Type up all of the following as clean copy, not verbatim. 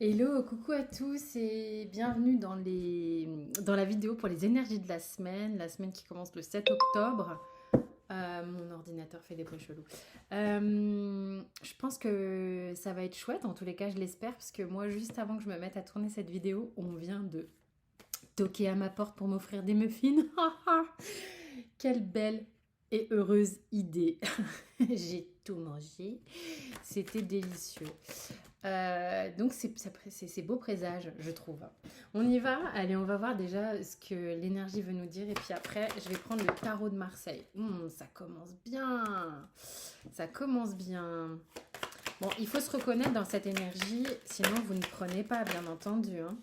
Hello, coucou à tous et bienvenue dans la vidéo pour les énergies de la semaine qui commence le 7 octobre. Mon ordinateur fait des bruits chelous. Je pense que ça va être chouette, en tous les cas je l'espère, parce que moi juste avant que je me mette à tourner cette vidéo, on vient de toquer à ma porte pour m'offrir des muffins. Quelle belle et heureuse idée. J'ai tout mangé, c'était délicieux. Donc c'est beau présage, je trouve. On y va. Allez, on va voir déjà ce que l'énergie veut nous dire. Et puis après, je vais prendre le tarot de Marseille. Ça commence bien. Ça commence bien. Bon, il faut se reconnaître dans cette énergie, sinon vous ne prenez pas, bien entendu, hein.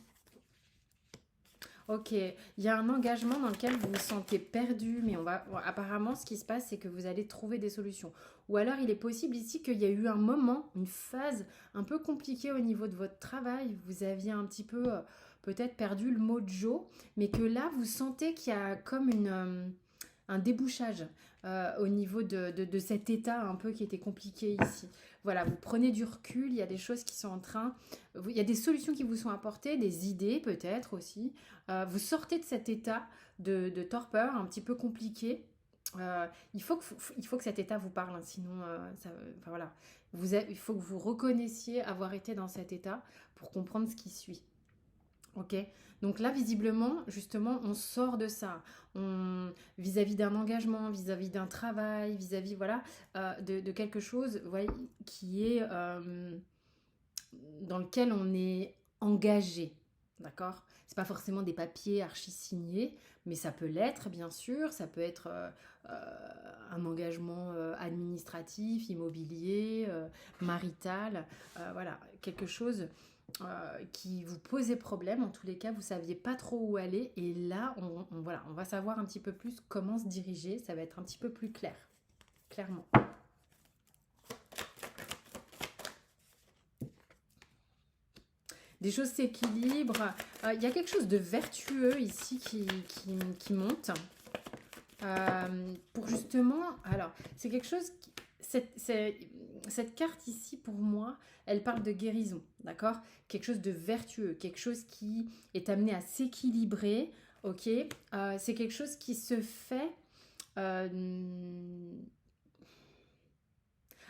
Ok, il y a un engagement dans lequel vous vous sentez perdu, mais apparemment, ce qui se passe, c'est que vous allez trouver des solutions. Ou alors, il est possible ici qu'il y a eu un moment, une phase un peu compliquée au niveau de votre travail. Vous aviez un petit peu, peut-être perdu le mojo, mais que là, vous sentez qu'il y a comme un débouchage au niveau de cet état un peu qui était compliqué ici. Voilà, vous prenez du recul, il y a des choses qui sont en train, il y a des solutions qui vous sont apportées, des idées peut-être aussi. Vous sortez de cet état de torpeur un petit peu compliqué. Il faut que cet état vous parle, hein, sinon, enfin, voilà. Il faut que vous reconnaissiez avoir été dans cet état pour comprendre ce qui suit. Ok, donc là visiblement, justement, on sort de ça, vis-à-vis d'un engagement, vis-à-vis d'un travail, vis-à-vis voilà de quelque chose, ouais, qui est dans lequel on est engagé, d'accord. C'est pas forcément des papiers archi signés, mais ça peut l'être bien sûr. Ça peut être un engagement administratif, immobilier, marital, voilà, quelque chose qui vous posait problème. En tous les cas, vous saviez pas trop où aller. Et là, voilà, on va savoir un petit peu plus comment se diriger. Ça va être un petit peu plus clair, clairement. Des choses s'équilibrent. Il y a quelque chose de vertueux ici qui monte. Pour justement... Alors, c'est quelque chose... Cette carte ici, pour moi, elle parle de guérison, d'accord. Quelque chose de vertueux, quelque chose qui est amené à s'équilibrer, ok. C'est quelque chose qui se fait euh,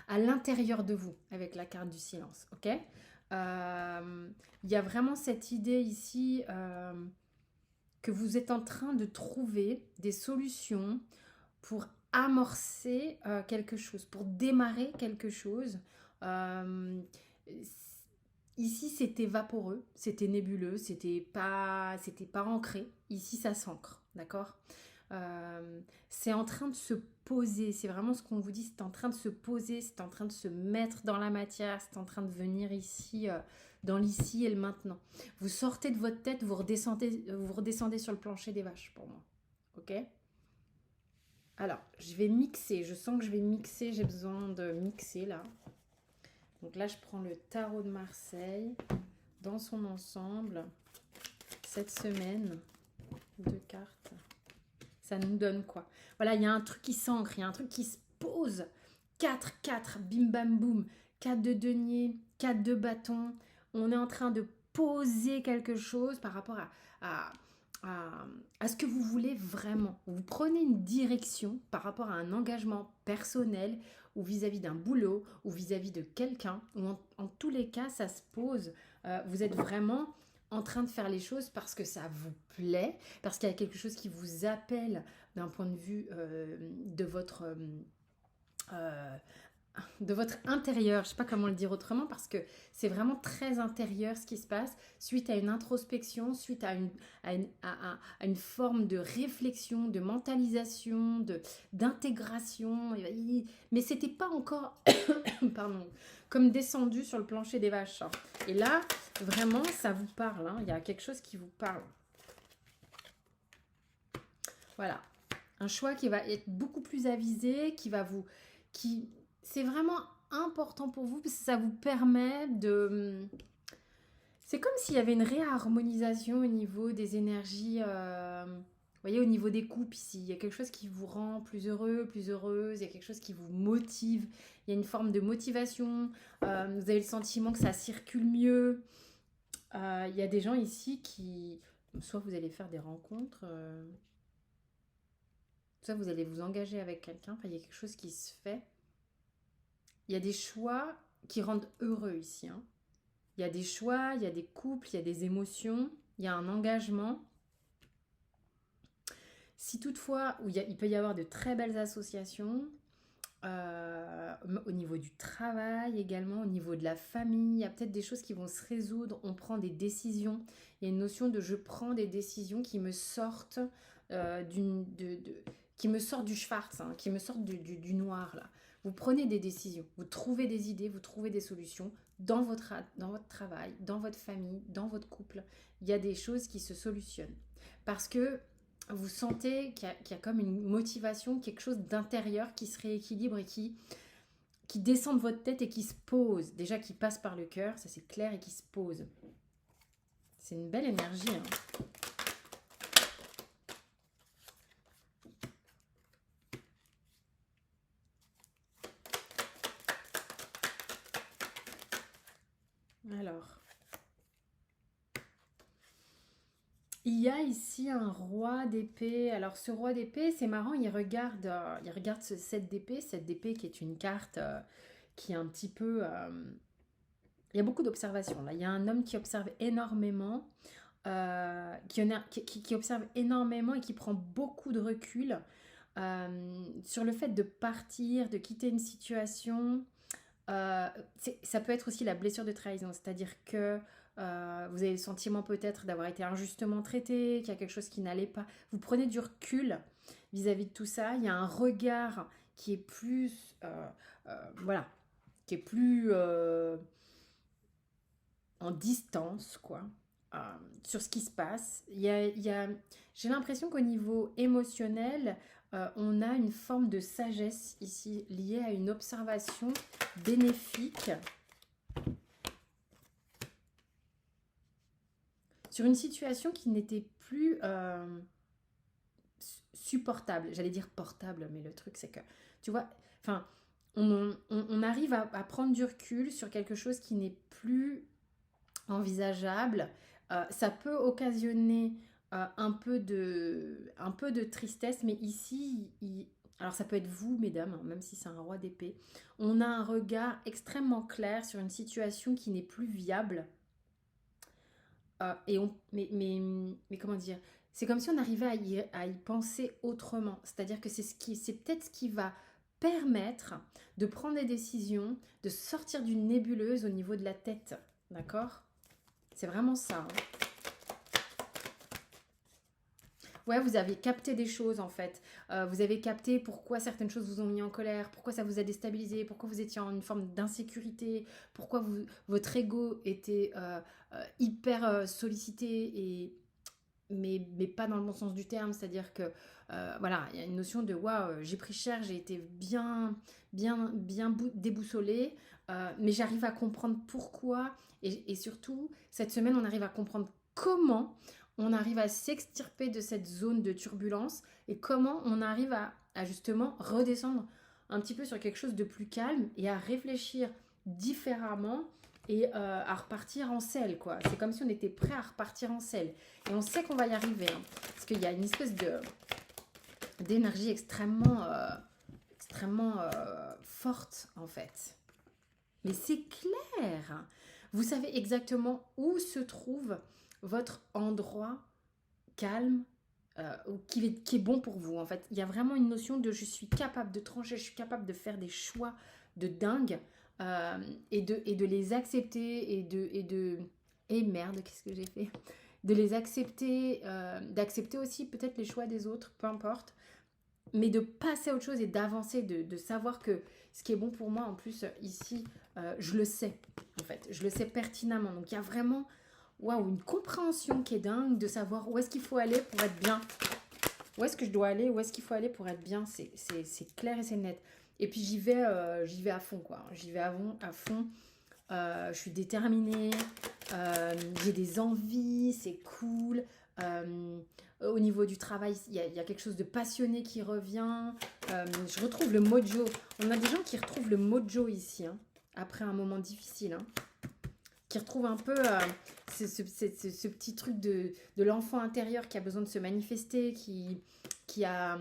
à l'intérieur de vous, avec la carte du silence, ok. Il y a vraiment cette idée ici que vous êtes en train de trouver des solutions pour amorcer quelque chose, pour démarrer quelque chose. Euh, Ici, c'était vaporeux, c'était nébuleux, c'était pas ancré. Ici, ça s'ancre, d'accord. C'est en train de se poser, c'est vraiment ce qu'on vous dit, c'est en train de se poser, c'est en train de se mettre dans la matière, c'est en train de venir ici, dans l'ici et le maintenant. Vous sortez de votre tête, vous redescendez sur le plancher des vaches pour moi, ok. Alors, je vais mixer, je sens que je vais mixer, j'ai besoin de mixer là. Donc là, je prends le tarot de Marseille dans son ensemble. Cette semaine, deux cartes. Ça nous donne quoi? Voilà, il y a un truc qui s'ancre, il y a un truc qui se pose. 4, 4, bim bam boum. 4 de denier, 4 de bâton. On est en train de poser quelque chose par rapport à, à, à ce que vous voulez vraiment. Vous prenez une direction par rapport à un engagement personnel ou vis-à-vis d'un boulot ou vis-à-vis de quelqu'un. Ou en tous les cas, ça se pose. Vous êtes vraiment en train de faire les choses parce que ça vous plaît, parce qu'il y a quelque chose qui vous appelle d'un point de vue euh, de votre intérieur. Je ne sais pas comment le dire autrement parce que c'est vraiment très intérieur ce qui se passe suite à une introspection, suite à une forme de réflexion, de mentalisation, d'intégration. Mais c'était pas encore pardon, comme descendu sur le plancher des vaches, hein. Et là, vraiment, ça vous parle, hein. Il y a quelque chose qui vous parle. Voilà. Un choix qui va être beaucoup plus avisé, c'est vraiment important pour vous parce que ça vous permet de... C'est comme s'il y avait une réharmonisation au niveau des énergies, vous voyez, au niveau des coupes ici. Il y a quelque chose qui vous rend plus heureux, plus heureuse, il y a quelque chose qui vous motive, il y a une forme de motivation, vous avez le sentiment que ça circule mieux. Il y a des gens ici qui, soit vous allez faire des rencontres, soit vous allez vous engager avec quelqu'un, enfin, il y a quelque chose qui se fait. Il y a des choix qui rendent heureux ici, hein. Il y a des choix, il y a des couples, il y a des émotions, il y a un engagement. Si toutefois, il peut y avoir de très belles associations, au niveau du travail également, au niveau de la famille, il y a peut-être des choses qui vont se résoudre, on prend des décisions. Il y a une notion de je prends des décisions qui me sortent qui me sortent du schwarz, hein, qui me sortent du noir là. Vous prenez des décisions, vous trouvez des idées, vous trouvez des solutions dans votre travail, dans votre famille, dans votre couple. Il y a des choses qui se solutionnent. Parce que vous sentez qu'il y a comme une motivation, quelque chose d'intérieur qui se rééquilibre et qui descend de votre tête et qui se pose. Déjà qui passe par le cœur, ça c'est clair, et qui se pose. C'est une belle énergie, hein. Alors, il y a ici un roi d'épée. Alors ce roi d'épée, c'est marrant, il regarde ce 7 d'épée. 7 d'épée qui est une carte qui est un petit peu... il y a beaucoup d'observations là. Il y a un homme qui observe énormément, qui observe énormément et qui prend beaucoup de recul sur le fait de partir, de quitter une situation. Ça peut être aussi la blessure de trahison, c'est-à-dire que vous avez le sentiment peut-être d'avoir été injustement traité, qu'il y a quelque chose qui n'allait pas. Vous prenez du recul vis-à-vis de tout ça. Il y a un regard qui est plus, voilà, qui est plus en distance, quoi, euh, sur ce qui se passe. J'ai l'impression qu'au niveau émotionnel, on a une forme de sagesse ici liée à une observation bénéfique sur une situation qui n'était plus supportable. J'allais dire portable, mais le truc c'est que, tu vois, enfin, on arrive à prendre du recul sur quelque chose qui n'est plus envisageable. Ça peut occasionner un peu de tristesse, mais ici, alors ça peut être vous, mesdames, hein, même si c'est un roi d'épée, on a un regard extrêmement clair sur une situation qui n'est plus viable. Mais comment dire, c'est comme si on arrivait à y penser autrement. C'est-à-dire que c'est peut-être ce qui va permettre de prendre des décisions, de sortir d'une nébuleuse au niveau de la tête. D'accord? C'est vraiment ça, hein. Ouais, vous avez capté des choses en fait. Vous avez capté pourquoi certaines choses vous ont mis en colère, pourquoi ça vous a déstabilisé, pourquoi vous étiez en une forme d'insécurité, pourquoi votre ego était hyper sollicité, mais pas dans le bon sens du terme. C'est-à-dire que voilà, il y a une notion de waouh, j'ai pris cher, j'ai été bien déboussolée, mais j'arrive à comprendre pourquoi. Et surtout, cette semaine, on arrive à comprendre comment on arrive à s'extirper de cette zone de turbulence et comment on arrive à justement redescendre un petit peu sur quelque chose de plus calme et à réfléchir différemment et à repartir en selle, quoi. C'est comme si on était prêt à repartir en selle. Et on sait qu'on va y arriver, hein, parce qu'il y a une espèce d'énergie extrêmement forte, en fait. Mais c'est clair. Vous savez exactement où se trouve votre endroit calme, qui est bon pour vous. En fait, il y a vraiment une notion de je suis capable de trancher, je suis capable de faire des choix de dingue, et de les accepter et merde, qu'est-ce que j'ai fait? De les accepter, d'accepter aussi peut-être les choix des autres, peu importe, mais de passer à autre chose et d'avancer, de savoir que ce qui est bon pour moi, en plus, ici, je le sais, en fait. Je le sais pertinemment. Donc, il y a vraiment, waouh, une compréhension qui est dingue de savoir où est-ce qu'il faut aller pour être bien. Où est-ce que je dois aller, où est-ce qu'il faut aller pour être bien. C'est clair et c'est net. Et puis, j'y vais à fond, quoi. J'y vais à fond. Je suis déterminée. J'ai des envies, c'est cool. Au niveau du travail, il y a quelque chose de passionné qui revient. Je retrouve le mojo. On a des gens qui retrouvent le mojo ici, hein, après un moment difficile, hein. qui retrouve un peu ce petit truc de l'enfant intérieur qui a besoin de se manifester, qui a,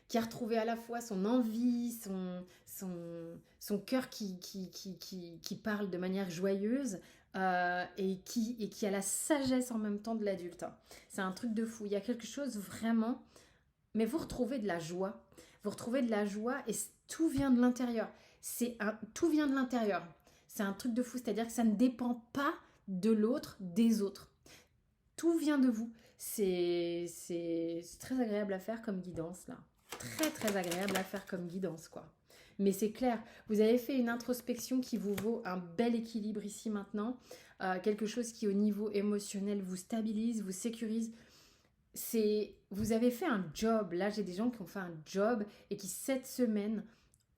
qui a retrouvé à la fois son envie, son cœur qui parle de manière joyeuse et qui a la sagesse en même temps de l'adulte. C'est un truc de fou. Il y a quelque chose vraiment... Mais vous retrouvez de la joie. Vous retrouvez de la joie et tout vient de l'intérieur. Tout vient de l'intérieur. C'est un truc de fou. C'est-à-dire que ça ne dépend pas de l'autre, des autres. Tout vient de vous. C'est très agréable à faire comme guidance, là. Très, très agréable à faire comme guidance, quoi. Mais c'est clair, vous avez fait une introspection qui vous vaut un bel équilibre ici maintenant. Quelque chose qui, au niveau émotionnel, vous stabilise, vous sécurise. Vous avez fait un job. Là, j'ai des gens qui ont fait un job et qui, cette semaine,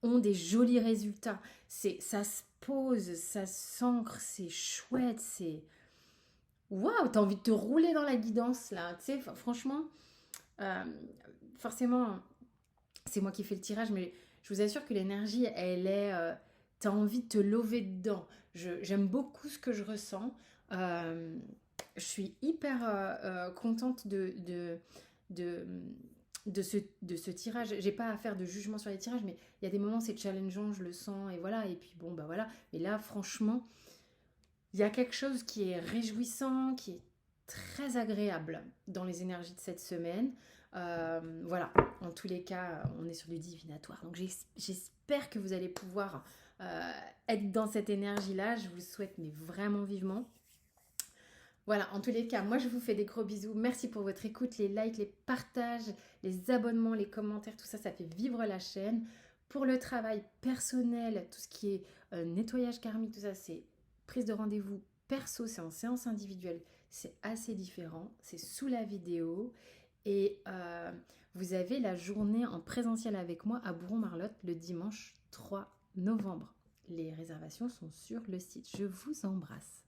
ont des jolis résultats. Ça se pose, ça s'ancre, c'est chouette, c'est... Waouh, t'as envie de te rouler dans la guidance, là. Tu sais, franchement, euh, forcément, c'est moi qui fais le tirage, mais je vous assure que l'énergie, elle est... t'as envie de te lever dedans. J'aime beaucoup ce que je ressens. Euh, je suis hyper contente de, de ce tirage. J'ai pas à faire de jugement sur les tirages, mais il y a des moments, c'est challengeant, je le sens, et voilà. Et puis bon, bah voilà. Mais là, franchement, il y a quelque chose qui est réjouissant, qui est très agréable dans les énergies de cette semaine. Voilà, en tous les cas, on est sur du divinatoire. Donc j'espère que vous allez pouvoir être dans cette énergie-là. Je vous le souhaite, mais vraiment vivement. Voilà, en tous les cas, moi je vous fais des gros bisous. Merci pour votre écoute, les likes, les partages, les abonnements, les commentaires, tout ça, ça fait vivre la chaîne. Pour le travail personnel, tout ce qui est nettoyage karmique, tout ça, c'est prise de rendez-vous perso, c'est en séance individuelle, c'est assez différent, c'est sous la vidéo. Et vous avez la journée en présentiel avec moi à Bourron-Marlotte le dimanche 3 novembre. Les réservations sont sur le site. Je vous embrasse.